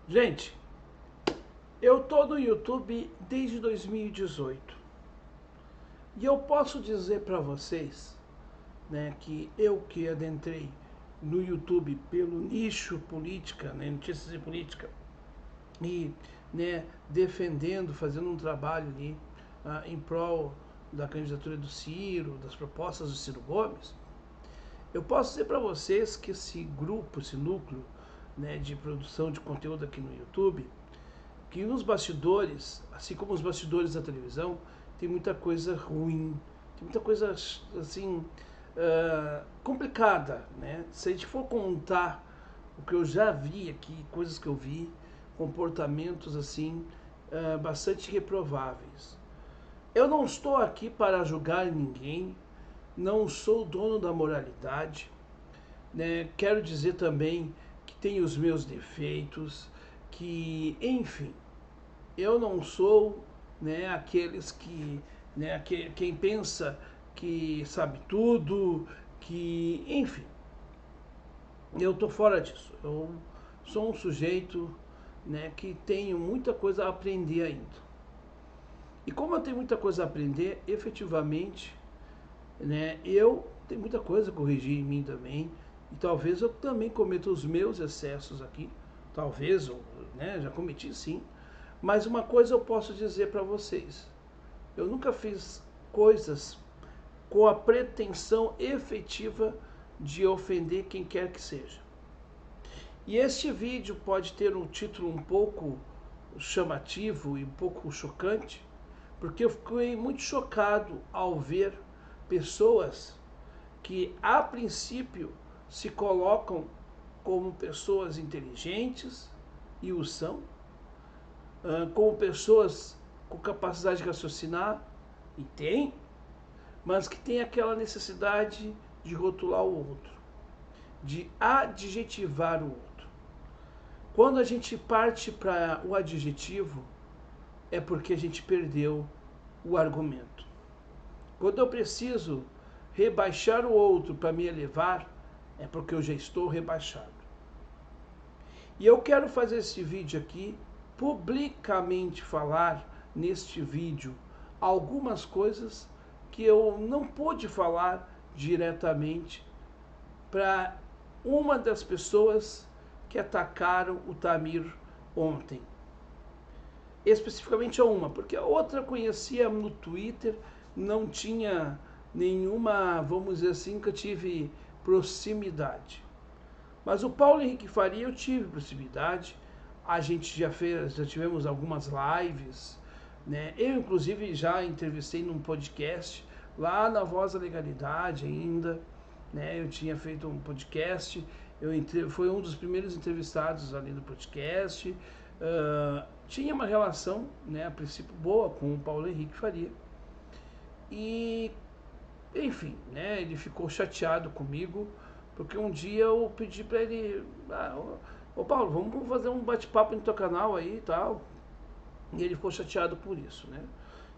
Gente, eu tô no YouTube desde 2018 e eu posso dizer para vocês, né, que eu que adentrei no YouTube pelo nicho política, né, notícias de política e, né, defendendo, fazendo um trabalho ali em prol da candidatura do Ciro, das propostas do Ciro Gomes. Eu posso dizer para vocês que esse grupo, esse núcleo, né, de produção de conteúdo aqui no YouTube, que nos bastidores, assim como os bastidores da televisão, tem muita coisa ruim, tem muita coisa assim complicada, né? Se a gente for contar o que eu já vi aqui, coisas que eu vi, comportamentos assim bastante reprováveis. Eu não estou aqui para julgar ninguém, não sou dono da moralidade, né? Quero dizer também que tenho os meus defeitos, que, enfim, eu não sou, né, aqueles que, né, quem pensa que sabe tudo, que, enfim, eu tô fora disso. Eu sou um sujeito, né, que tenho muita coisa a aprender ainda. E como eu tenho muita coisa a aprender, efetivamente, né, eu tenho muita coisa a corrigir em mim também. E talvez eu também cometa os meus excessos aqui. Talvez, né, já cometi sim. Mas uma coisa eu posso dizer para vocês: eu nunca fiz coisas com a pretensão efetiva de ofender quem quer que seja. E este vídeo pode ter um título um pouco chamativo e um pouco chocante, porque eu fiquei muito chocado ao ver pessoas que, a princípio, se colocam como pessoas inteligentes, e o são, como pessoas com capacidade de raciocinar, e tem, mas que tem aquela necessidade de rotular o outro, de adjetivar o outro. Quando a gente parte para o adjetivo, é porque a gente perdeu o argumento. Quando eu preciso rebaixar o outro para me elevar, é porque eu já estou rebaixado. E eu quero fazer esse vídeo aqui, publicamente falar neste vídeo algumas coisas que eu não pude falar diretamente para uma das pessoas que atacaram o Tamir ontem. Especificamente a uma, porque a outra conhecia no Twitter, não tinha nenhuma, vamos dizer assim, que eu tive proximidade. Mas o Paulo Henrique Faria eu tive proximidade, a gente já fez, já tivemos algumas lives, né? Eu inclusive já entrevistei num podcast lá na Voz da Legalidade ainda, né? Eu tinha feito um podcast, foi um dos primeiros entrevistados ali do podcast. Tinha uma relação, né, a princípio boa com o Paulo Henrique Faria. E, enfim, né, ele ficou chateado comigo, porque um dia eu pedi para ele, ô Paulo, vamos fazer um bate-papo no teu canal aí e tal. E ele ficou chateado por isso, né?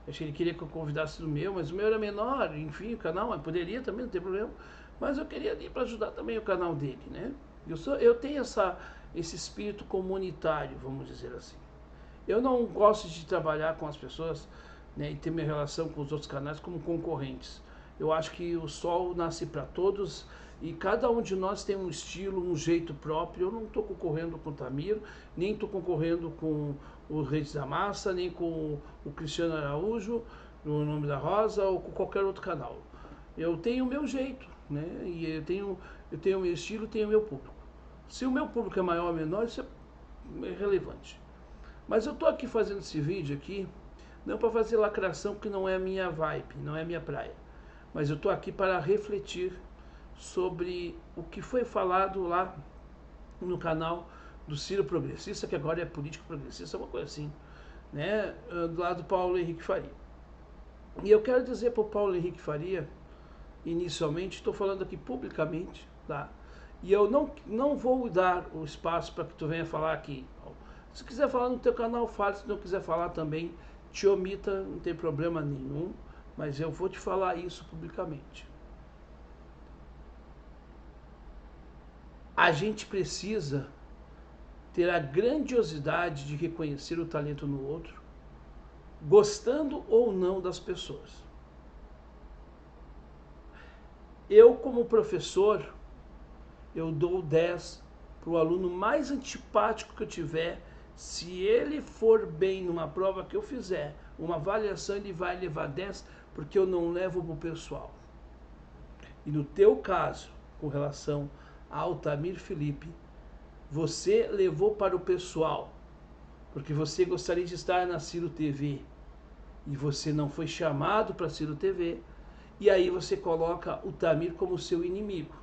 Achei que ele queria que eu convidasse do meu, mas o meu era menor, enfim, o canal, mas poderia também, não tem problema. Mas eu queria ir para ajudar também o canal dele, né? Eu tenho esse espírito comunitário, vamos dizer assim. Eu não gosto de trabalhar com as pessoas, né, e ter minha relação com os outros canais como concorrentes. Eu acho que o sol nasce para todos e cada um de nós tem um estilo, um jeito próprio. Eu não estou concorrendo com o Tamir, nem estou concorrendo com o Reis da Massa, nem com o Cristiano Araújo, no Nome da Rosa, ou com qualquer outro canal. Eu tenho o meu jeito, né? E eu tenho o meu estilo, tenho o meu público. Se o meu público é maior ou menor, isso é irrelevante. Mas eu tô aqui fazendo esse vídeo aqui, não para fazer lacração, porque não é a minha vibe, não é a minha praia. Mas eu tô aqui para refletir sobre o que foi falado lá no canal do Ciro Progressista, que agora é político progressista, uma coisa assim, né? Do lado do Paulo Henrique Faria. E eu quero dizer para o Paulo Henrique Faria, inicialmente, estou falando aqui publicamente, tá? E eu não vou dar o espaço para que tu venha falar aqui. Se quiser falar no teu canal, fale. Se não quiser falar também, te omita, não tem problema nenhum. Mas eu vou te falar isso publicamente. A gente precisa ter a grandiosidade de reconhecer o talento no outro, gostando ou não das pessoas. Eu, como professor, eu dou 10 para o aluno mais antipático que eu tiver. Se ele for bem numa prova que eu fizer, uma avaliação, ele vai levar 10, porque eu não levo para o pessoal. E no teu caso, com relação ao Altamir Felipe, você levou para o pessoal, porque você gostaria de estar na Ciro TV, e você não foi chamado para a Ciro TV, e aí você coloca o Tamir como seu inimigo.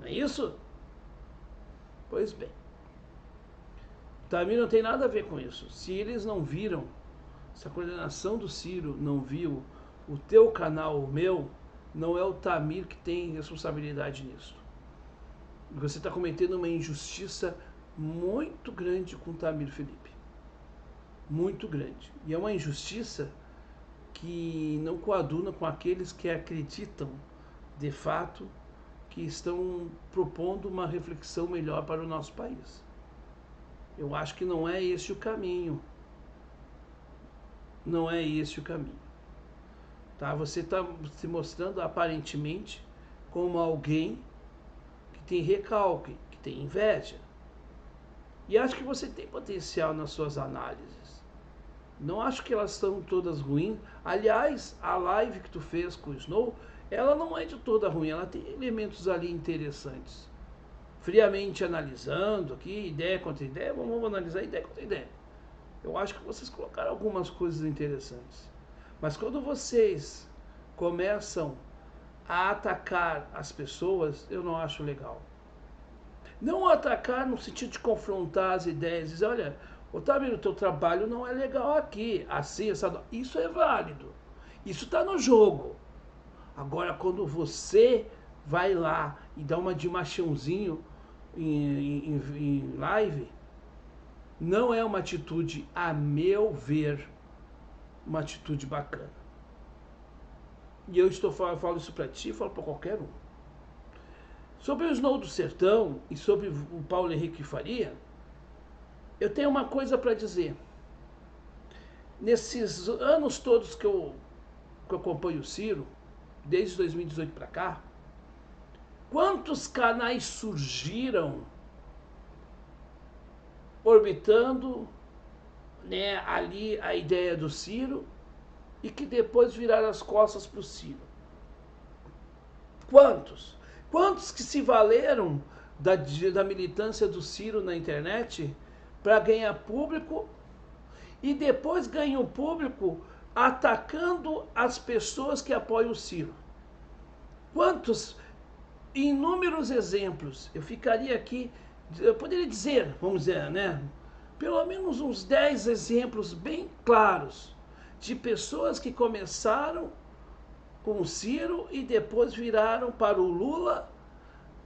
Não é isso? Pois bem. Tamir não tem nada a ver com isso. Se eles não viram, se a coordenação do Ciro não viu o teu canal, o meu, não é o Tamir que tem responsabilidade nisso. Você está cometendo uma injustiça muito grande com o Tamir Felipe. Muito grande. E é uma injustiça que não coaduna com aqueles que acreditam, de fato, que estão propondo uma reflexão melhor para o nosso país. Eu acho que não é esse o caminho. Não é esse o caminho. Tá? Você está se mostrando aparentemente como alguém que tem recalque, que tem inveja. E acho que você tem potencial nas suas análises. Não acho que elas estão todas ruins. Aliás, a live que tu fez com o Snow, ela não é de toda ruim, ela tem elementos ali interessantes. Friamente analisando aqui, ideia contra ideia, vamos analisar ideia contra ideia. Eu acho que vocês colocaram algumas coisas interessantes. Mas quando vocês começam a atacar as pessoas, eu não acho legal. Não atacar no sentido de confrontar as ideias, dizer, olha, Otávio, o teu trabalho não é legal aqui, assim, essa... Isso é válido, isso está no jogo. Agora, quando você vai lá e dá uma de machãozinho em live, não é uma atitude, a meu ver, uma atitude bacana. E eu falo isso para ti, falo para qualquer um. Sobre o Snow do Sertão e sobre o Paulo Henrique Faria, eu tenho uma coisa para dizer. Nesses anos todos que eu acompanho o Ciro, desde 2018 para cá, quantos canais surgiram orbitando, né, ali a ideia do Ciro e que depois viraram as costas para o Ciro? Quantos? Quantos que se valeram da militância do Ciro na internet para ganhar público e depois ganham público atacando as pessoas que apoiam o Ciro? Quantos? Inúmeros exemplos. Eu ficaria aqui, eu poderia dizer, vamos dizer, né? Pelo menos uns 10 exemplos bem claros de pessoas que começaram com o Ciro e depois viraram para o Lula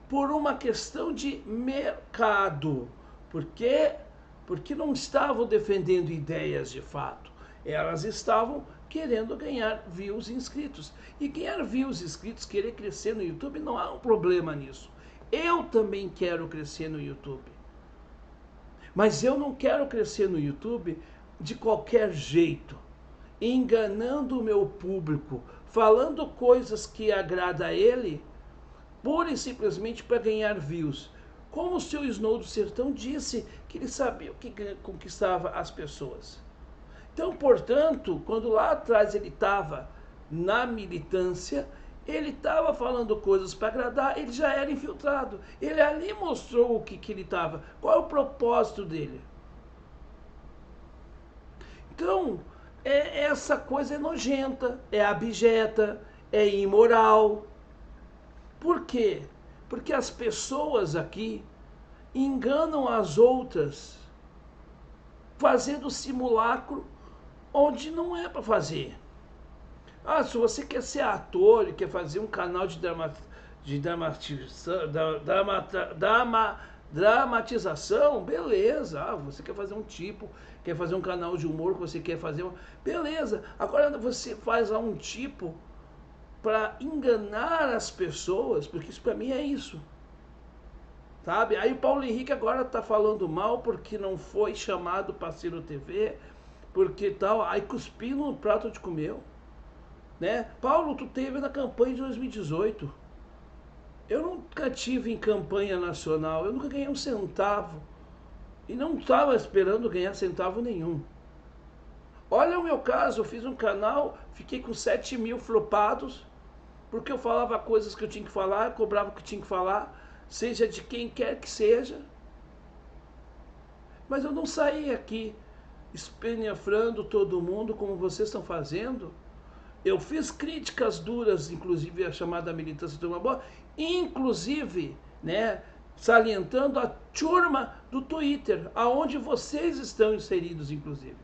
por uma questão de mercado. Por quê? Porque não estavam defendendo ideias de fato. Elas estavam querendo ganhar views e inscritos. E ganhar views e inscritos, querer crescer no YouTube, não há um problema nisso. Eu também quero crescer no YouTube. Mas eu não quero crescer no YouTube de qualquer jeito, enganando o meu público, falando coisas que agradam a ele, pura e simplesmente para ganhar views. Como o seu Snow do Sertão disse que ele sabia o que conquistava as pessoas. Então, portanto, quando lá atrás ele estava na militância, ele estava falando coisas para agradar, ele já era infiltrado. Ele ali mostrou o que ele estava, qual é o propósito dele. Então, essa coisa é nojenta, é abjeta, é imoral. Por quê? Porque as pessoas aqui enganam as outras fazendo simulacro onde não é para fazer. Ah, se você quer ser ator e quer fazer um canal de dramatização, beleza. Ah, você quer fazer um tipo, quer fazer um canal de humor que você quer fazer, beleza. Agora você faz lá um tipo para enganar as pessoas, porque isso para mim é isso. sabe? Aí o Paulo Henrique agora tá falando mal porque não foi chamado para Ciro TV, porque tal, aí cuspindo no prato de comeu, né? Paulo, tu teve na campanha de 2018. Eu nunca tive em campanha nacional, eu nunca ganhei um centavo. E não estava esperando ganhar centavo nenhum. Olha o meu caso, eu fiz um canal, fiquei com 7 mil flopados, porque eu falava coisas que eu tinha que falar, cobrava o que tinha que falar, seja de quem quer que seja. Mas eu não saí aqui espenhafrando todo mundo como vocês estão fazendo. Eu fiz críticas duras, inclusive a chamada militância de uma boa, inclusive, né, salientando a turma do Twitter, aonde vocês estão inseridos, inclusive.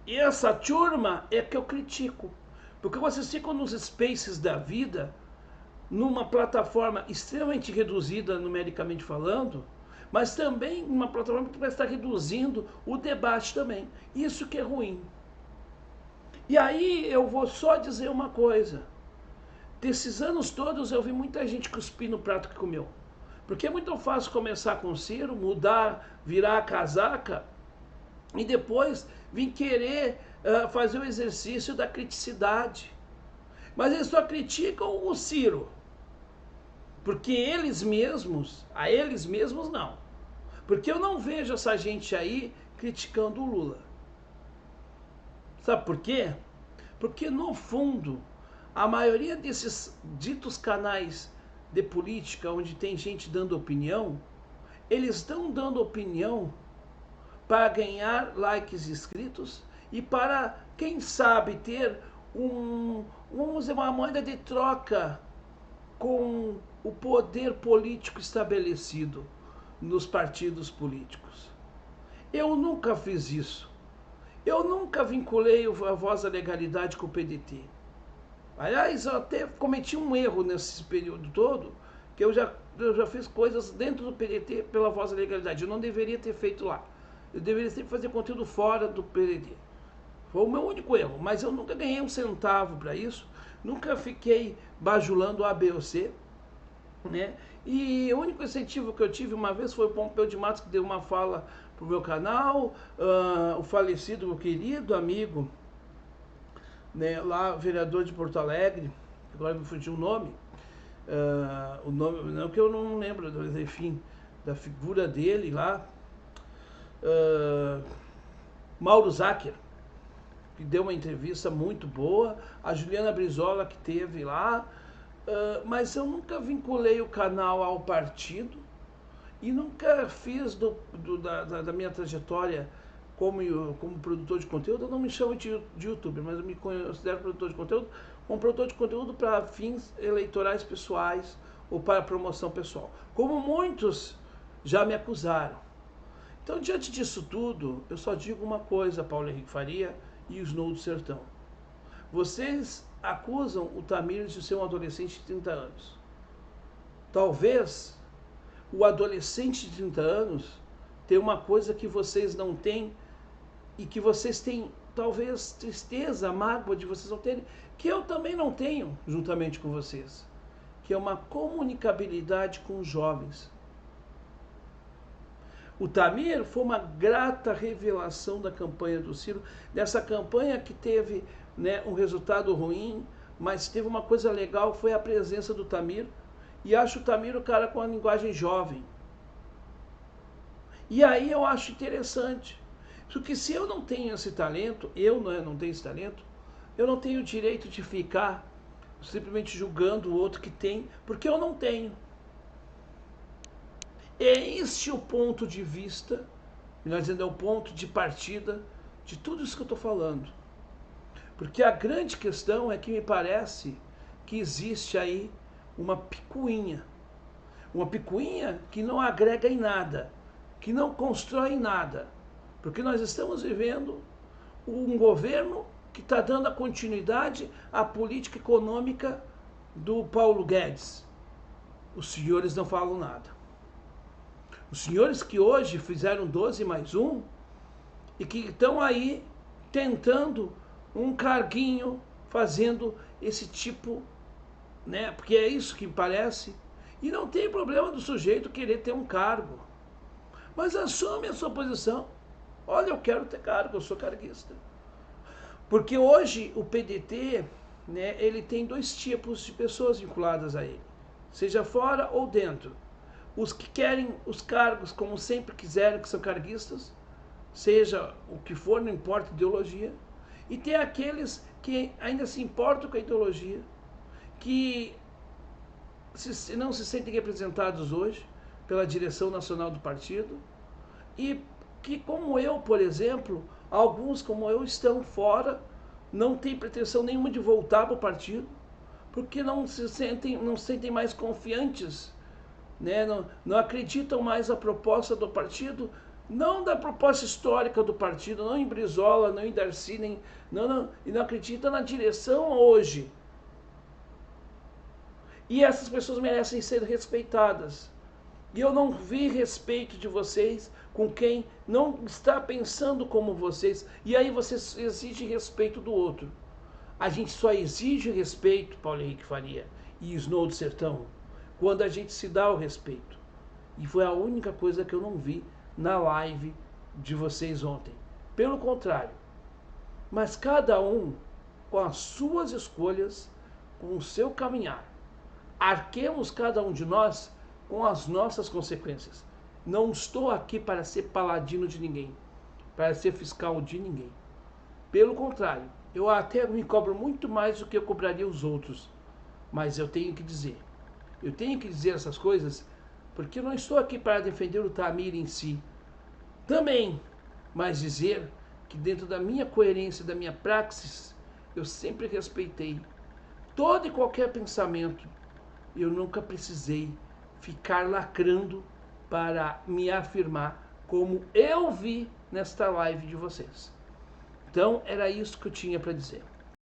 E essa turma é que eu critico, porque vocês ficam nos spaces da vida, numa plataforma extremamente reduzida numericamente falando, mas também uma plataforma que vai estar reduzindo o debate também. Isso que é ruim. E aí eu vou só dizer uma coisa. Desses anos todos eu vi muita gente cuspir no prato que comeu. Porque é muito fácil começar com o Ciro, mudar, virar a casaca e depois vir querer fazer o exercício da criticidade. Mas eles só criticam o Ciro. Porque a eles mesmos não. Porque eu não vejo essa gente aí criticando o Lula. Sabe por quê? Porque no fundo, a maioria desses ditos canais de política, onde tem gente dando opinião, eles estão dando opinião para ganhar likes e inscritos e para, quem sabe, ter vamos dizer, uma moeda de troca com o poder político estabelecido nos partidos políticos. Eu nunca fiz isso. Eu nunca vinculei a voz da legalidade com o PDT. Aliás, eu até cometi um erro nesse período todo, que eu já fiz coisas dentro do PDT pela voz da legalidade. Eu não deveria ter feito lá. Eu deveria sempre fazer conteúdo fora do PDT. Foi o meu único erro, mas eu nunca ganhei um centavo para isso. Nunca fiquei bajulando A, B ou C, né? E o único incentivo que eu tive uma vez foi o Pompeu de Matos, que deu uma fala pro meu canal, o falecido, meu querido amigo, né, lá, vereador de Porto Alegre, agora me fugiu o nome, não que eu não lembro, mas enfim, da figura dele lá, Mauro Zacher, que deu uma entrevista muito boa, a Juliana Brizola, que teve lá, mas eu nunca vinculei o canal ao partido e nunca fiz da minha trajetória como produtor de conteúdo. Eu não me chamo de youtuber, mas eu me considero produtor de conteúdo, como produtor de conteúdo para fins eleitorais pessoais ou para promoção pessoal, como muitos já me acusaram. Então, diante disso tudo, eu só digo uma coisa, Paulo Henrique Faria e os Snow do Sertão. Vocês acusam o Tamires de ser um adolescente de 30 anos. Talvez o adolescente de 30 anos tenha uma coisa que vocês não têm e que vocês têm, talvez, tristeza, mágoa de vocês não terem, que eu também não tenho, juntamente com vocês, que é uma comunicabilidade com os jovens. O Tamir foi uma grata revelação da campanha do Ciro, dessa campanha que teve, né, um resultado ruim, mas teve uma coisa legal, foi a presença do Tamir, e acho o Tamir o cara com a linguagem jovem. E aí eu acho interessante, porque se eu não tenho esse talento, não tenho esse talento, eu não tenho o direito de ficar simplesmente julgando o outro que tem, porque eu não tenho. É este o ponto de vista, melhor dizendo, é o ponto de partida de tudo isso que eu estou falando. Porque a grande questão é que me parece que existe aí uma picuinha que não agrega em nada, que não constrói em nada. Porque nós estamos vivendo um governo que está dando a continuidade à política econômica do Paulo Guedes. Os senhores não falam nada. Os senhores que hoje fizeram 12 mais 1 e que estão aí tentando um carguinho, fazendo esse tipo, né? Porque é isso que parece. E não tem problema do sujeito querer ter um cargo. Mas assume a sua posição. Olha, eu quero ter cargo, eu sou carguista. Porque hoje o PDT, né, ele tem dois tipos de pessoas vinculadas a ele. Seja fora ou dentro. Os que querem os cargos como sempre quiseram, que são carguistas, seja o que for, não importa a ideologia. E tem aqueles que ainda se importam com a ideologia, que não se sentem representados hoje pela direção nacional do partido, e que, como eu, por exemplo, alguns como eu estão fora, não têm pretensão nenhuma de voltar para o partido, porque não se sentem mais confiantes, né? Não acreditam mais na proposta do partido, não da proposta histórica do partido, não em Brizola, não em Darcy, e não acreditam na direção hoje. E essas pessoas merecem ser respeitadas. E eu não vi respeito de vocês com quem não está pensando como vocês. E aí vocês exigem respeito do outro. A gente só exige respeito, Paulo Henrique Faria e Snow do Sertão, quando a gente se dá o respeito. E foi a única coisa que eu não vi na live de vocês ontem. Pelo contrário. Mas cada um com as suas escolhas, com o seu caminhar. Arquemos cada um de nós com as nossas consequências. Não estou aqui para ser paladino de ninguém, para ser fiscal de ninguém. Pelo contrário, eu até me cobro muito mais do que eu cobraria os outros. Mas eu tenho que dizer essas coisas, porque eu não estou aqui para defender o Tamir em si. Também, mas dizer que dentro da minha coerência, da minha praxis, eu sempre respeitei todo e qualquer pensamento. Eu nunca precisei ficar lacrando para me afirmar como eu vi nesta live de vocês. Então, era isso que eu tinha para dizer.